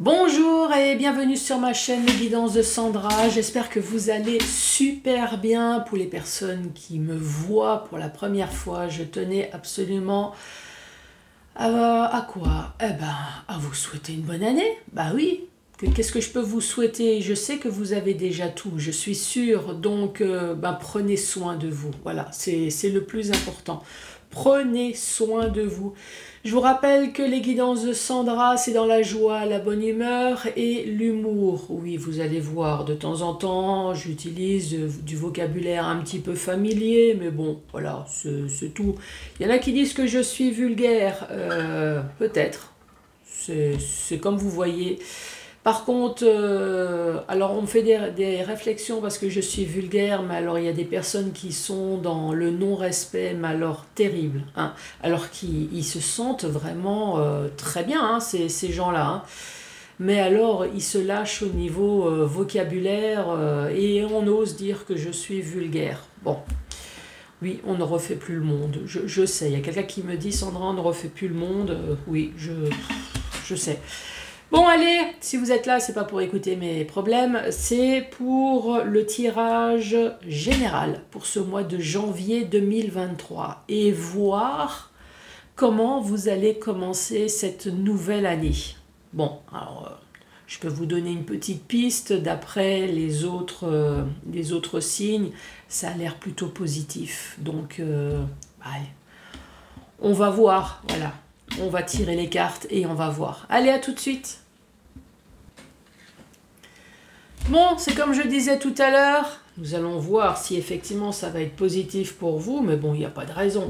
Bonjour et bienvenue sur ma chaîne Les Guidances de Sandra. J'espère que vous allez super bien. Pour les personnes qui me voient pour la première fois, je tenais absolument à quoi? À vous souhaiter une bonne année. Bah oui, qu'est-ce que je peux vous souhaiter? Je sais que vous avez déjà tout, je suis sûre. Donc, prenez soin de vous. Voilà, c'est le plus important. Prenez soin de vous. Je vous rappelle que les guidances de Sandra, c'est dans la joie, la bonne humeur et l'humour. Oui, vous allez voir, de temps en temps, j'utilise du vocabulaire un petit peu familier, mais bon, voilà, c'est tout. Il y en a qui disent que je suis vulgaire, peut-être, c'est comme vous voyez. Par contre, alors on me fait des réflexions parce que je suis vulgaire, mais alors il y a des personnes qui sont dans le non-respect, mais alors terrible, hein, alors qu'ils se sentent vraiment très bien, hein, ces gens-là, hein. Mais alors ils se lâchent au niveau vocabulaire et on ose dire que je suis vulgaire. Bon, oui, on ne refait plus le monde, je sais, il y a quelqu'un qui me dit Sandra, on ne refait plus le monde, oui, je sais. Bon allez, si vous êtes là, c'est pas pour écouter mes problèmes, c'est pour le tirage général pour ce mois de janvier 2023 et voir comment vous allez commencer cette nouvelle année. Bon, alors je peux vous donner une petite piste d'après les autres signes, ça a l'air plutôt positif. Donc, on va voir, voilà. On va tirer les cartes et on va voir. Allez, à tout de suite. Bon, c'est comme je disais tout à l'heure. Nous allons voir si effectivement ça va être positif pour vous. Mais bon, il n'y a pas de raison.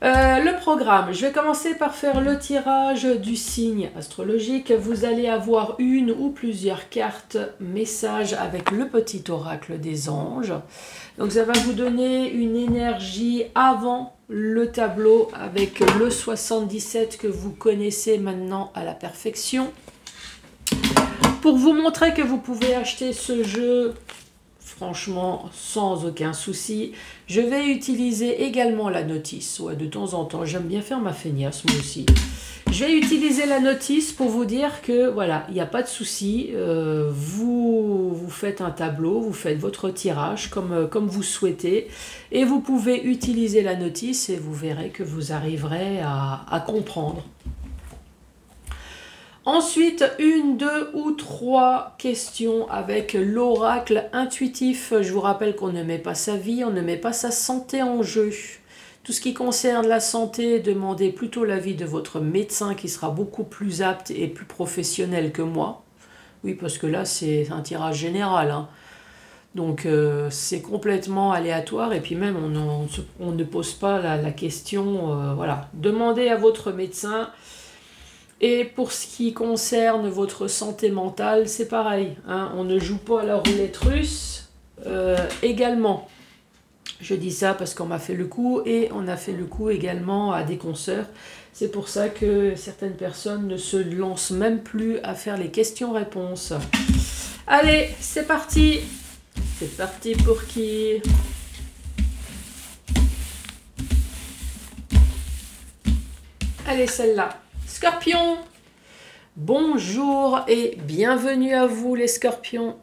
Le programme. Je vais commencer par faire le tirage du signe astrologique. Vous allez avoir une ou plusieurs cartes messages avec le petit oracle des anges. Donc ça va vous donner une énergie avant le tableau avec le 77 que vous connaissez maintenant à la perfection. Pour vous montrer que vous pouvez acheter ce jeu, franchement, sans aucun souci, je vais utiliser également la notice. Ouais, de temps en temps, j'aime bien faire ma feignasse, moi aussi. Je vais utiliser la notice pour vous dire que, voilà, il n'y a pas de souci. Vous faites un tableau, vous faites votre tirage comme vous souhaitez. Et vous pouvez utiliser la notice et vous verrez que vous arriverez à comprendre. Ensuite, une, deux ou trois questions avec l'oracle intuitif. Je vous rappelle qu'on ne met pas sa vie, on ne met pas sa santé en jeu. Tout ce qui concerne la santé, demandez plutôt l'avis de votre médecin qui sera beaucoup plus apte et plus professionnel que moi. Oui, parce que là, c'est un tirage général, hein. Donc, c'est complètement aléatoire et puis même, on ne pose pas la question. Voilà, demandez à votre médecin. Et pour ce qui concerne votre santé mentale, c'est pareil, hein, on ne joue pas à la roulette russe également. Je dis ça parce qu'on m'a fait le coup et on a fait le coup également à des consoeurs. C'est pour ça que certaines personnes ne se lancent même plus à faire les questions-réponses. Allez, c'est parti. C'est parti pour qui? Allez, celle-là. Scorpion, bonjour et bienvenue à vous les scorpions.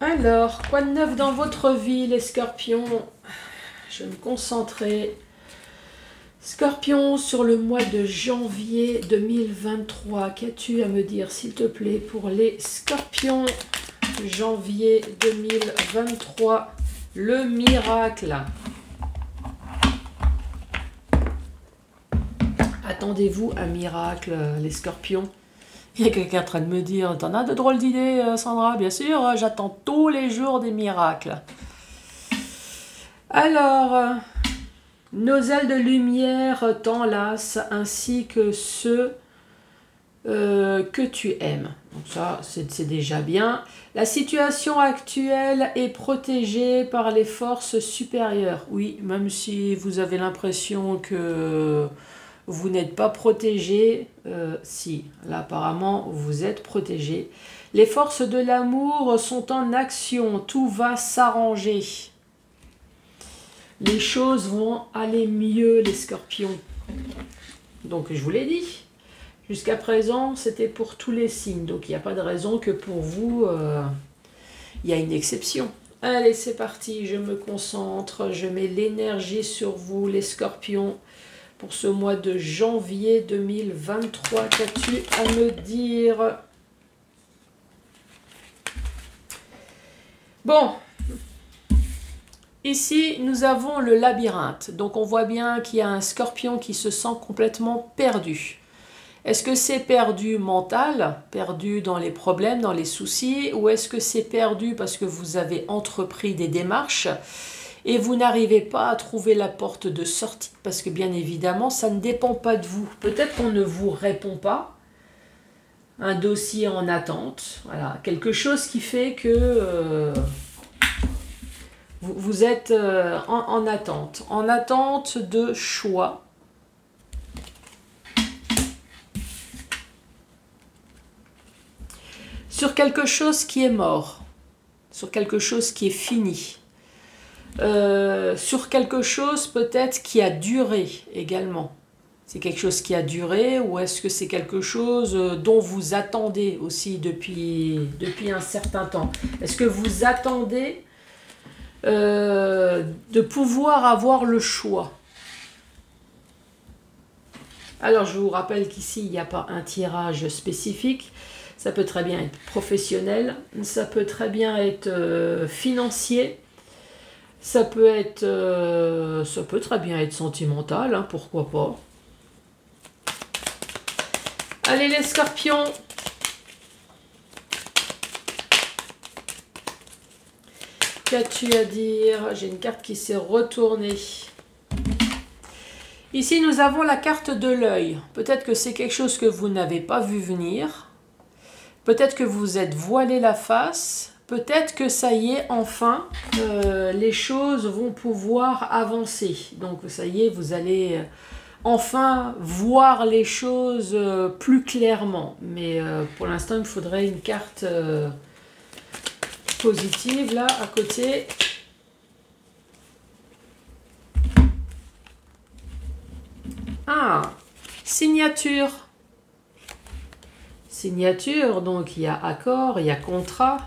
Alors, quoi de neuf dans votre vie les scorpions? Je vais me concentrer. Scorpion, sur le mois de janvier 2023, qu'as-tu à me dire s'il te plaît pour les scorpions? Janvier 2023, le miracle. Attendez-vous un miracle, les scorpions? Il y a quelqu'un en train de me dire, t'en as de drôles d'idées, Sandra? Bien sûr, j'attends tous les jours des miracles. Alors, nos ailes de lumière t'enlacent ainsi que ceux que tu aimes. Donc ça, c'est déjà bien. La situation actuelle est protégée par les forces supérieures. Oui, même si vous avez l'impression que vous n'êtes pas protégé, si, là apparemment vous êtes protégé. Les forces de l'amour sont en action, tout va s'arranger. Les choses vont aller mieux, les scorpions. Donc, je vous l'ai dit. Jusqu'à présent, c'était pour tous les signes. Donc, il n'y a pas de raison que pour vous, il y a une exception. Allez, c'est parti. Je me concentre. Je mets l'énergie sur vous, les scorpions. Pour ce mois de janvier 2023, qu'as-tu à me dire? Bon. Ici, nous avons le labyrinthe. Donc, on voit bien qu'il y a un scorpion qui se sent complètement perdu. Est-ce que c'est perdu mental, perdu dans les problèmes, dans les soucis, ou est-ce que c'est perdu parce que vous avez entrepris des démarches et vous n'arrivez pas à trouver la porte de sortie? Parce que bien évidemment, ça ne dépend pas de vous. Peut-être qu'on ne vous répond pas. Un dossier en attente. Voilà, quelque chose qui fait que... vous êtes en attente de choix. Sur quelque chose qui est mort, sur quelque chose qui est fini, sur quelque chose peut-être qui a duré également. C'est quelque chose qui a duré ou est-ce que c'est quelque chose dont vous attendez aussi depuis un certain temps? Est-ce que vous attendez de pouvoir avoir le choix? Alors je vous rappelle qu'ici il n'y a pas un tirage spécifique, ça peut très bien être professionnel, ça peut très bien être financier, ça peut très bien être sentimental, hein, pourquoi pas. Allez les scorpions, qu'as-tu à dire? J'ai une carte qui s'est retournée. Ici, nous avons la carte de l'œil. Peut-être que c'est quelque chose que vous n'avez pas vu venir. Peut-être que vous êtes voilé la face. Peut-être que ça y est, enfin, les choses vont pouvoir avancer. Donc, ça y est, vous allez enfin voir les choses plus clairement. Mais pour l'instant, il me faudrait une carte positive, là, à côté. Ah, signature. Signature, donc il y a accord, il y a contrat.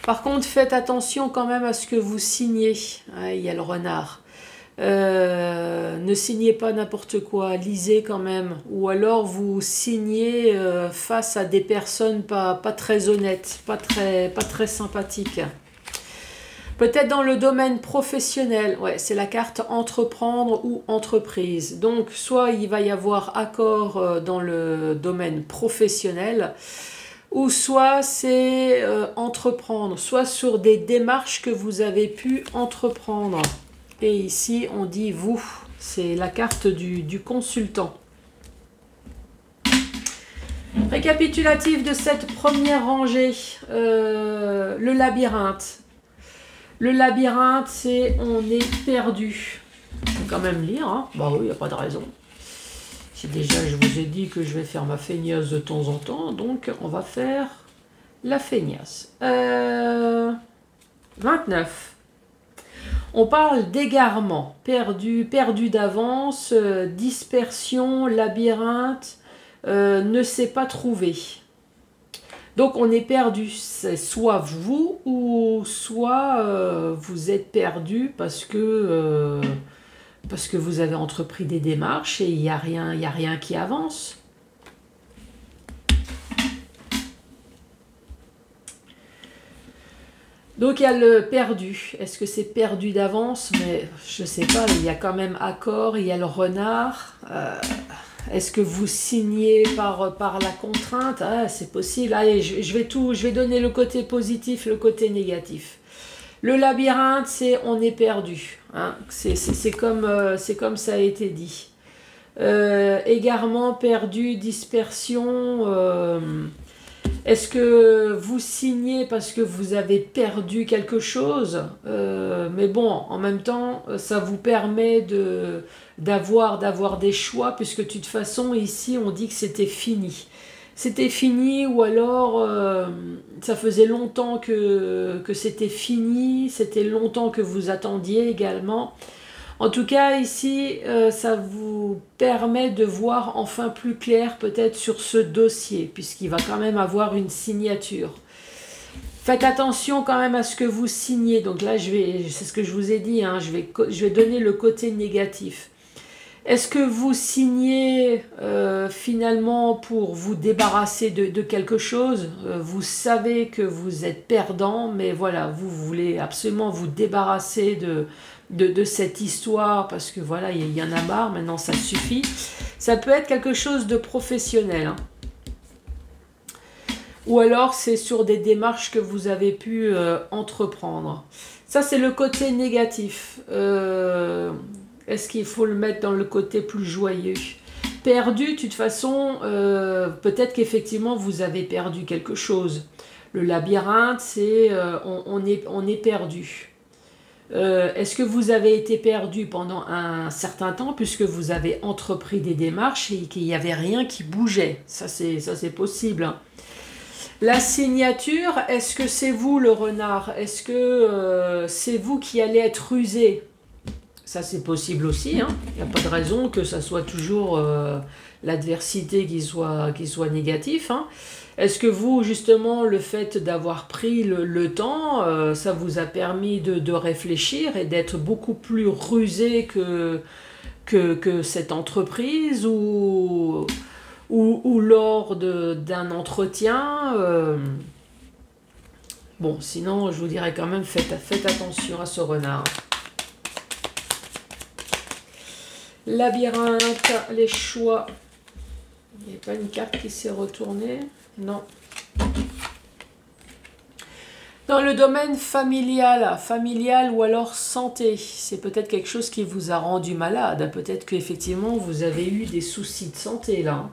Par contre, faites attention quand même à ce que vous signez. Ah, il y a le renard. Ne signez pas n'importe quoi, lisez quand même. Ou alors vous signez face à des personnes pas très honnêtes, pas très sympathiques. Peut-être dans le domaine professionnel, ouais, c'est la carte entreprendre ou entreprise. Donc, soit il va y avoir accord dans le domaine professionnel, ou soit c'est entreprendre, soit sur des démarches que vous avez pu entreprendre. Et ici, on dit vous, c'est la carte du consultant. Récapitulatif de cette première rangée, le labyrinthe. Le labyrinthe, c'est on est perdu. Je vais quand même lire, hein. Bah oui, il n'y a pas de raison. Si déjà je vous ai dit que je vais faire ma feignasse de temps en temps, donc on va faire la feignasse. 29. On parle d'égarement, perdu d'avance, dispersion, labyrinthe, ne sait pas trouver. Donc on est perdu, c'est soit vous ou soit vous êtes perdu parce que vous avez entrepris des démarches et il n'y a rien qui avance. Donc il y a le perdu. Est-ce que c'est perdu d'avance? Mais je ne sais pas, il y a quand même accord, il y a le renard. Est-ce que vous signez par la contrainte? Ah, c'est possible. Allez, je vais donner le côté positif, le côté négatif. Le labyrinthe, c'est on est perdu. Hein. C'est comme ça a été dit. Égarement, perdu, dispersion. Est-ce que vous signez parce que vous avez perdu quelque chose? Mais bon, en même temps, ça vous permet d'avoir des choix, puisque de toute façon, ici, on dit que c'était fini. c'était fini, ou alors ça faisait longtemps que c'était fini, c'était longtemps que vous attendiez également. En tout cas, ici, ça vous permet de voir enfin plus clair peut-être sur ce dossier, puisqu'il va quand même avoir une signature. Faites attention quand même à ce que vous signez. Donc là, c'est ce que je vous ai dit, hein, je vais donner le côté négatif. Est-ce que vous signez finalement pour vous débarrasser de quelque chose? Vous savez que vous êtes perdant, mais voilà, vous voulez absolument vous débarrasser de cette histoire parce que voilà, il y en a marre, maintenant ça suffit. Ça peut être quelque chose de professionnel, hein. Ou alors c'est sur des démarches que vous avez pu entreprendre. Ça, c'est le côté négatif. Est-ce qu'il faut le mettre dans le côté plus joyeux? Perdu, de toute façon, peut-être qu'effectivement vous avez perdu quelque chose. Le labyrinthe, c'est on est perdu. Est-ce que vous avez été perdu pendant un certain temps puisque vous avez entrepris des démarches et qu'il n'y avait rien qui bougeait? Ça, c'est possible, hein. La signature, est-ce que c'est vous le renard? Est-ce que c'est vous qui allez être rusé? Ça, c'est possible aussi, hein. Il n'y a pas de raison que ça soit toujours l'adversité qui soit négatif, hein. Est-ce que vous, justement, le fait d'avoir pris le temps, ça vous a permis de réfléchir et d'être beaucoup plus rusé que cette entreprise ou lors d'un entretien bon, sinon, je vous dirais quand même, faites attention à ce renard. Labyrinthe, les choix. Il n'y a pas une carte qui s'est retournée? Non. Dans le domaine familial ou alors santé, c'est peut-être quelque chose qui vous a rendu malade. Peut-être qu'effectivement, vous avez eu des soucis de santé là.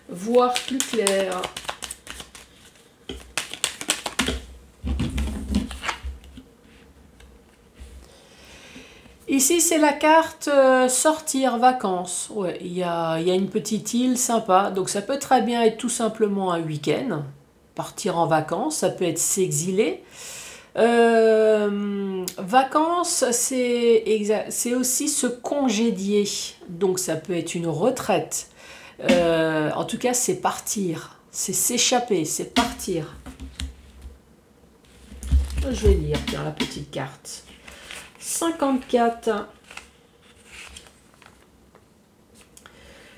Voir plus clair. Ici, c'est la carte sortir, vacances. Ouais, il y a une petite île sympa. Donc, ça peut très bien être tout simplement un week-end. Partir en vacances, ça peut être s'exiler. Vacances, c'est aussi se congédier. Donc, ça peut être une retraite. En tout cas, c'est partir. C'est s'échapper, c'est partir. Je vais lire, tiens, la petite carte. 54.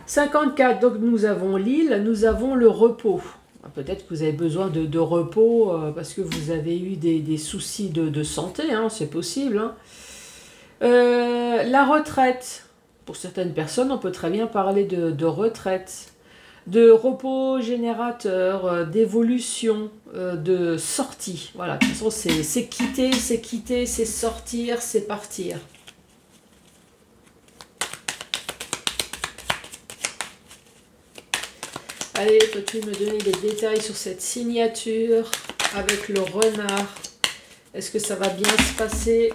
54, donc nous avons l'île, nous avons le repos. Peut-être que vous avez besoin de repos parce que vous avez eu des soucis de santé, hein, c'est possible, hein. La retraite. Pour certaines personnes, on peut très bien parler de retraite, de repos générateur, d'évolution, de sortie. Voilà, de toute façon, c'est quitter, c'est sortir, c'est partir. Allez, peux-tu me donner des détails sur cette signature avec le renard? Est-ce que ça va bien se passer?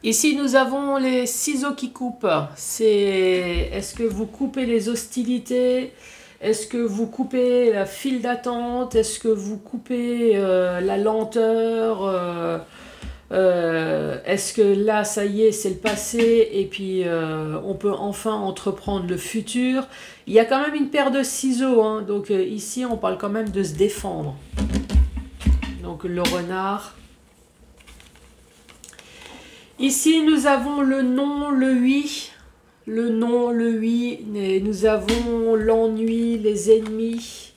Ici, nous avons les ciseaux qui coupent. Est-ce que vous coupez les hostilités? Est-ce que vous coupez la file d'attente? Est-ce que vous coupez la lenteur? Est-ce que là, ça y est, c'est le passé et puis on peut enfin entreprendre le futur? Il y a quand même une paire de ciseaux, hein, donc ici, on parle quand même de se défendre. Donc le renard. Ici, nous avons le non, le oui. Le non, le oui. Nous avons l'ennui, les ennemis.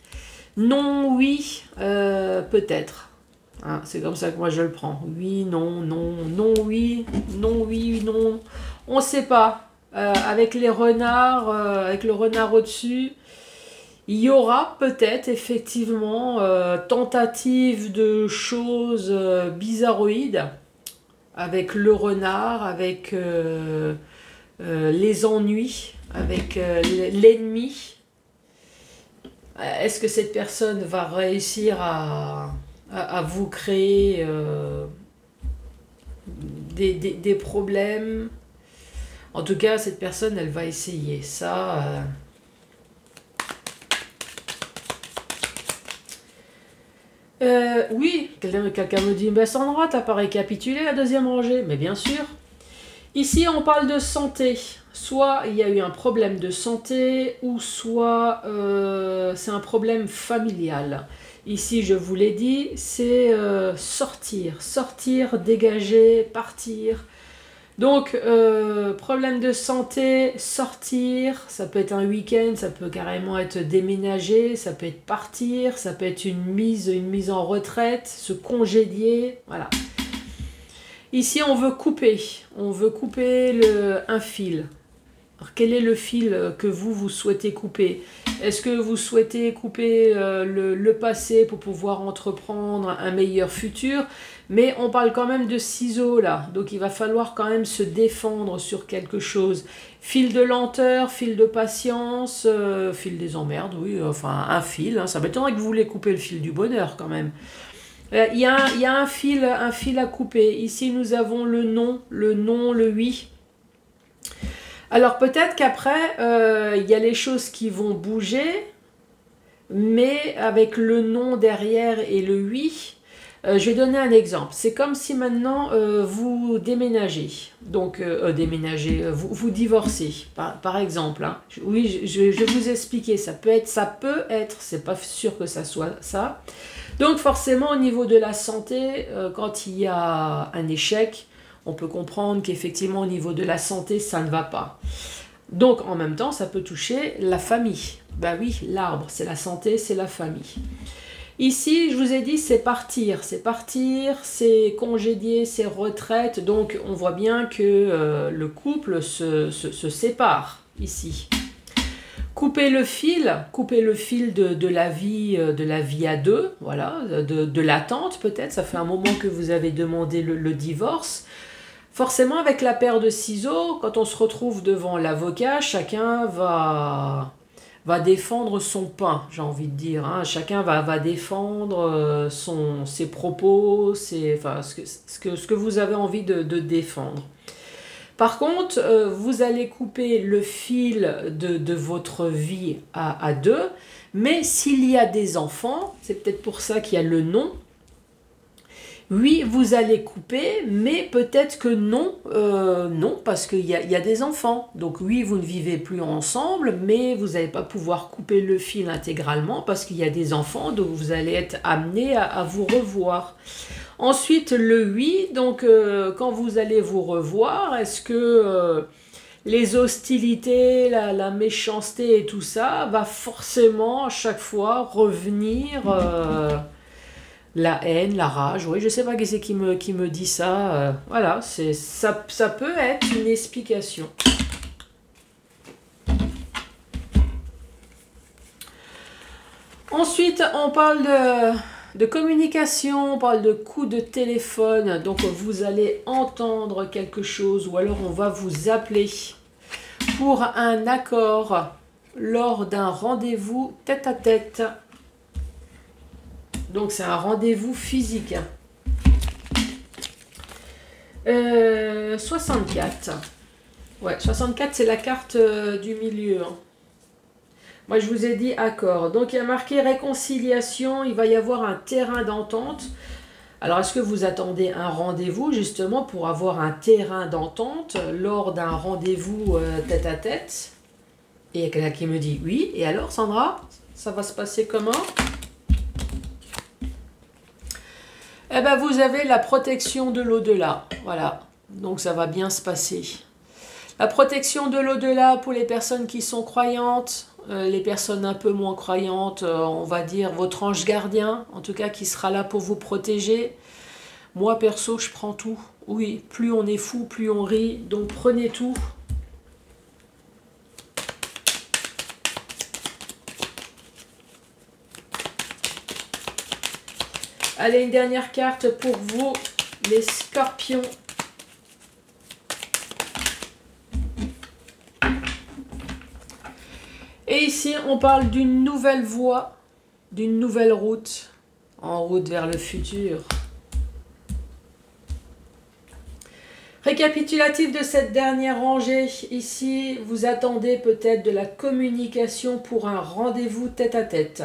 Non, oui, peut-être. Hein, c'est comme ça que moi je le prends. Oui, non, non, non, oui, non, oui, non. On ne sait pas. Avec les renards, avec le renard au-dessus, il y aura peut-être effectivement tentative de choses bizarroïdes. Avec le renard, avec les ennuis, avec l'ennemi. Est-ce que cette personne va réussir à vous créer des problèmes. En tout cas, cette personne, elle va essayer ça. Oui, quelqu'un me dit, bah Sandra, t'as pas récapitulé la deuxième rangée? Mais bien sûr. Ici, on parle de santé. Soit il y a eu un problème de santé, ou soit c'est un problème familial. Ici, je vous l'ai dit, c'est sortir, dégager, partir. Donc, problème de santé, sortir, ça peut être un week-end, ça peut carrément être déménager, ça peut être partir, ça peut être une mise en retraite, se congédier, voilà. Ici, on veut couper un fil. Alors, quel est le fil que vous souhaitez couper? Est-ce que vous souhaitez couper le passé pour pouvoir entreprendre un meilleur futur? Mais on parle quand même de ciseaux là, donc il va falloir quand même se défendre sur quelque chose. Fil de lenteur, fil de patience, fil des emmerdes, oui, enfin un fil. Hein, ça m'étonnerait que vous voulez couper le fil du bonheur quand même. Il y a un fil à couper. Ici nous avons le non, le oui. Alors peut-être qu'après, il y a les choses qui vont bouger, mais avec le non derrière et le oui, je vais donner un exemple. C'est comme si maintenant vous déménagez, donc vous divorcez, par exemple. Hein. Oui, je vais vous expliquer, ça peut être, c'est pas sûr que ça soit ça. Donc forcément au niveau de la santé, quand il y a un échec, on peut comprendre qu'effectivement au niveau de la santé, ça ne va pas. Donc en même temps, ça peut toucher la famille. Ben oui, l'arbre, c'est la santé, c'est la famille. Ici, je vous ai dit, c'est partir, c'est congédier, c'est retraite. Donc on voit bien que le couple se sépare ici. Couper le fil de la vie à deux, voilà, de l'attente peut-être. Ça fait un moment que vous avez demandé le divorce. Forcément, avec la paire de ciseaux, quand on se retrouve devant l'avocat, chacun va défendre son pain, j'ai envie de dire. Hein. Chacun va défendre ses propos, ce que vous avez envie de défendre. Par contre, vous allez couper le fil de votre vie à deux, mais s'il y a des enfants, c'est peut-être pour ça qu'il y a le non. Oui, vous allez couper, mais peut-être que non, non, parce qu'il y a des enfants. Donc oui, vous ne vivez plus ensemble, mais vous n'allez pas pouvoir couper le fil intégralement parce qu'il y a des enfants, donc vous allez être amené à vous revoir. Ensuite, le oui, donc quand vous allez vous revoir, est-ce que les hostilités, la méchanceté et tout ça va forcément à chaque fois revenir... la haine, la rage, oui, je sais pas qui c'est qui me dit ça. Voilà, ça peut être une explication. Ensuite, on parle de communication, on parle de coups de téléphone. Donc, vous allez entendre quelque chose ou alors on va vous appeler pour un accord lors d'un rendez-vous tête-à-tête. Donc, c'est un rendez-vous physique. 64. Ouais, 64, c'est la carte du milieu. Hein. Moi, je vous ai dit accord. Donc, il y a marqué réconciliation. Il va y avoir un terrain d'entente. Alors, est-ce que vous attendez un rendez-vous, justement, pour avoir un terrain d'entente lors d'un rendez-vous tête-à-tête? Et il y a quelqu'un qui me dit oui. Et alors, Sandra, ça va se passer comment? Eh bien, vous avez la protection de l'au-delà. Voilà. Donc, ça va bien se passer. La protection de l'au-delà pour les personnes qui sont croyantes, les personnes un peu moins croyantes, on va dire votre ange gardien, en tout cas, qui sera là pour vous protéger. Moi, perso, je prends tout. Oui, plus on est fou, plus on rit. Donc, prenez tout. Allez, une dernière carte pour vous, les scorpions. Et ici, on parle d'une nouvelle voie, d'une nouvelle route, en route vers le futur. Récapitulatif de cette dernière rangée, ici, vous attendez peut-être de la communication pour un rendez-vous tête-à-tête,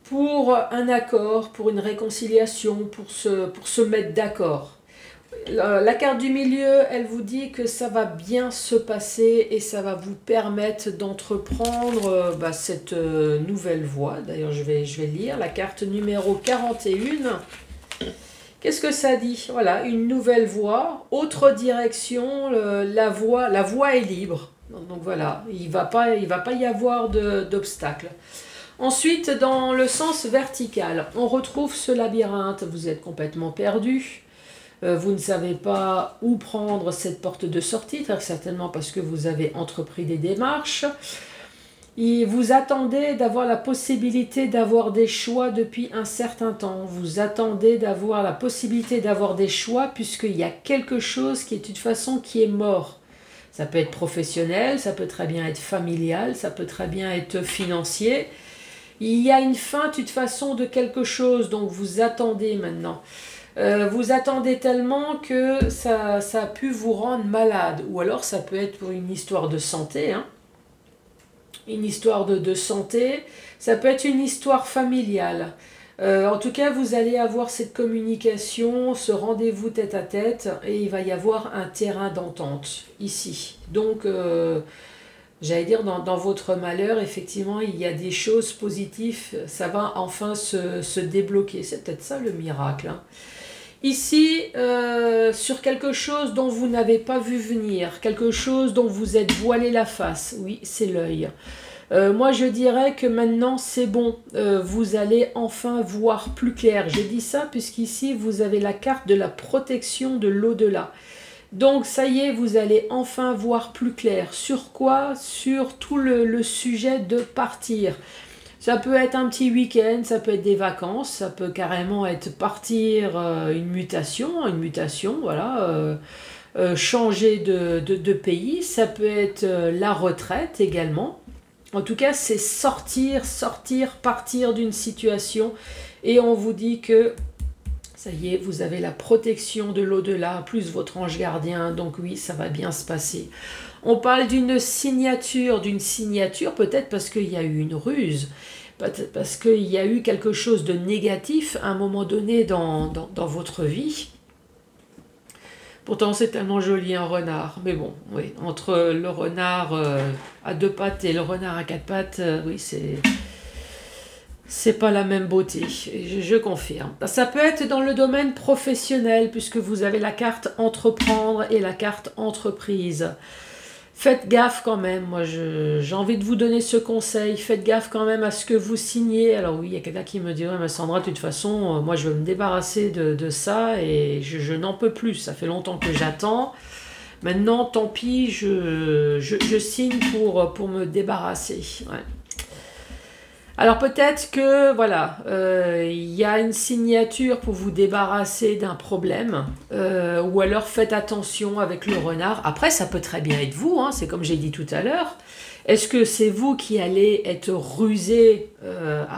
pour un accord, pour une réconciliation, pour se mettre d'accord. La carte du milieu, elle vous dit que ça va bien se passer et ça va vous permettre d'entreprendre cette nouvelle voie. D'ailleurs, je vais lire la carte numéro 41. Qu'est-ce que ça dit? Voilà, une nouvelle voie, autre direction, la voie est libre. Donc voilà, il va pas y avoir d'obstacle. Ensuite, dans le sens vertical, on retrouve ce labyrinthe. Vous êtes complètement perdu. Vous ne savez pas où prendre cette porte de sortie, très certainement parce que vous avez entrepris des démarches. Et vous attendez d'avoir la possibilité d'avoir des choix depuis un certain temps. Vous attendez d'avoir la possibilité d'avoir des choix puisqu'il y a quelque chose qui est de toute façon qui est mort. Ça peut être professionnel, ça peut très bien être familial, ça peut très bien être financier. Il y a une fin de toute façon de quelque chose, donc vous attendez maintenant. Vous attendez tellement que ça a pu vous rendre malade. Ou alors ça peut être pour une histoire de santé, hein. Une histoire de santé, ça peut être une histoire familiale. En tout cas, vous allez avoir cette communication, ce rendez-vous tête-à-tête, et il va y avoir un terrain d'entente ici. Donc, j'allais dire, dans votre malheur, effectivement, il y a des choses positives, ça va enfin se débloquer. C'est peut-être ça le miracle, hein. Ici, sur quelque chose dont vous n'avez pas vu venir, quelque chose dont vous êtes voilé la face, oui, c'est l'œil. Moi, je dirais que maintenant, c'est bon, vous allez enfin voir plus clair. J'ai dit ça puisqu'ici, vous avez la carte de la protection de l'au-delà. Donc, ça y est, vous allez enfin voir plus clair. Sur quoi? Sur tout le sujet de partir. Ça peut être un petit week-end, ça peut être des vacances, ça peut carrément être partir une mutation, voilà, changer de pays, ça peut être la retraite également. En tout cas, c'est sortir, partir d'une situation et on vous dit que ça y est, vous avez la protection de l'au-delà, plus votre ange gardien, donc oui, ça va bien se passer. On parle d'une signature peut-être parce qu'il y a eu une ruse, parce qu'il y a eu quelque chose de négatif à un moment donné dans votre vie. Pourtant, c'est tellement joli un renard. Mais bon, oui, entre le renard à deux pattes et le renard à quatre pattes, oui, c'est pas la même beauté, je confirme. Ça peut être dans le domaine professionnel, puisque vous avez la carte entreprendre et la carte entreprise. Faites gaffe quand même, moi j'ai envie de vous donner ce conseil, faites gaffe quand même à ce que vous signez. Alors oui, il y a quelqu'un qui me dit, ouais, mais Sandra, de toute façon, moi je veux me débarrasser de ça et je n'en peux plus, ça fait longtemps que j'attends. Maintenant, tant pis, je signe pour me débarrasser. Ouais. Alors peut-être que, voilà, il y a une signature pour vous débarrasser d'un problème, ou alors faites attention avec le renard. Après, ça peut très bien être vous, hein, c'est comme j'ai dit tout à l'heure. Est-ce que c'est vous qui allez être rusé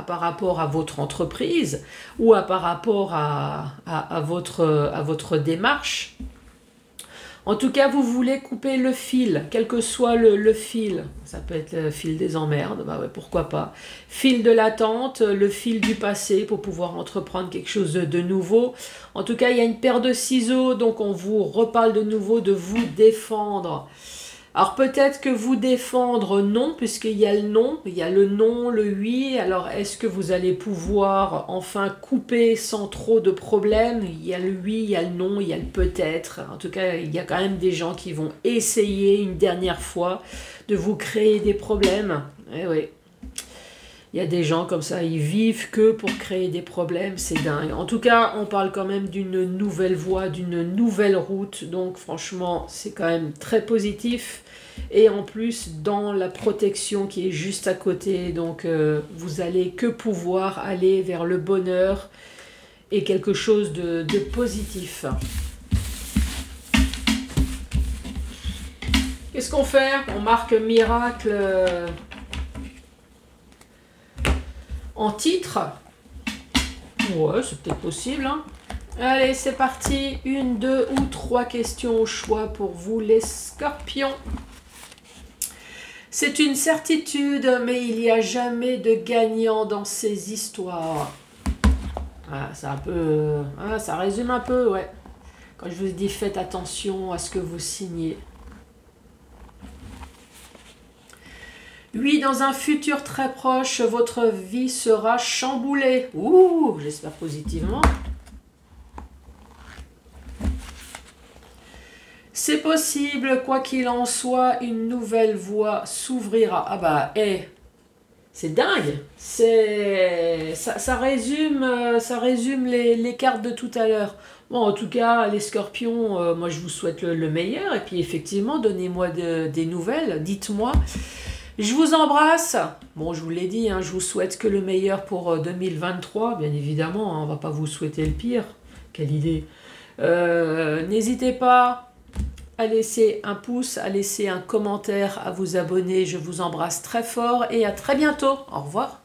par rapport à votre entreprise, ou par rapport à votre démarche ? En tout cas, vous voulez couper le fil, quel que soit le fil. Ça peut être le fil des emmerdes, bah ouais, pourquoi pas. Fil de l'attente, le fil du passé pour pouvoir entreprendre quelque chose de nouveau. En tout cas, il y a une paire de ciseaux, donc on vous reparle de nouveau de vous défendre. Alors peut-être que vous défendre, non, puisqu'il y a le non, le oui. Alors est-ce que vous allez pouvoir enfin couper sans trop de problèmes? Il y a le oui, il y a le non, il y a le peut-être. En tout cas, il y a quand même des gens qui vont essayer une dernière fois de vous créer des problèmes. Eh oui. Il y a des gens comme ça, ils vivent que pour créer des problèmes, c'est dingue. En tout cas, on parle quand même d'une nouvelle voie, d'une nouvelle route. Donc franchement, c'est quand même très positif. Et en plus, dans la protection qui est juste à côté, donc vous allez que pouvoir aller vers le bonheur et quelque chose de positif. Qu'est-ce qu'on fait? On marque miracle en titre. Ouais, c'est peut-être possible, hein. Allez, c'est parti. 1, 2 ou 3 questions au choix pour vous, les scorpions. C'est une certitude, mais il n'y a jamais de gagnant dans ces histoires. Ah, c'est un peu... Ah, ça résume un peu, ouais. Quand je vous dis faites attention à ce que vous signez. Oui, dans un futur très proche, votre vie sera chamboulée. Ouh, j'espère positivement. C'est possible, quoi qu'il en soit, une nouvelle voie s'ouvrira. Ah bah, c'est dingue. Ça résume les cartes de tout à l'heure. Bon, en tout cas, les scorpions, moi je vous souhaite le meilleur. Et puis effectivement, donnez-moi des nouvelles, dites-moi. Je vous embrasse. Bon, je vous l'ai dit, hein, je vous souhaite que le meilleur pour 2023, bien évidemment. Hein, on va pas vous souhaiter le pire. Quelle idée. N'hésitez pas à laisser un pouce, à laisser un commentaire, à vous abonner. Je vous embrasse très fort et à très bientôt. Au revoir.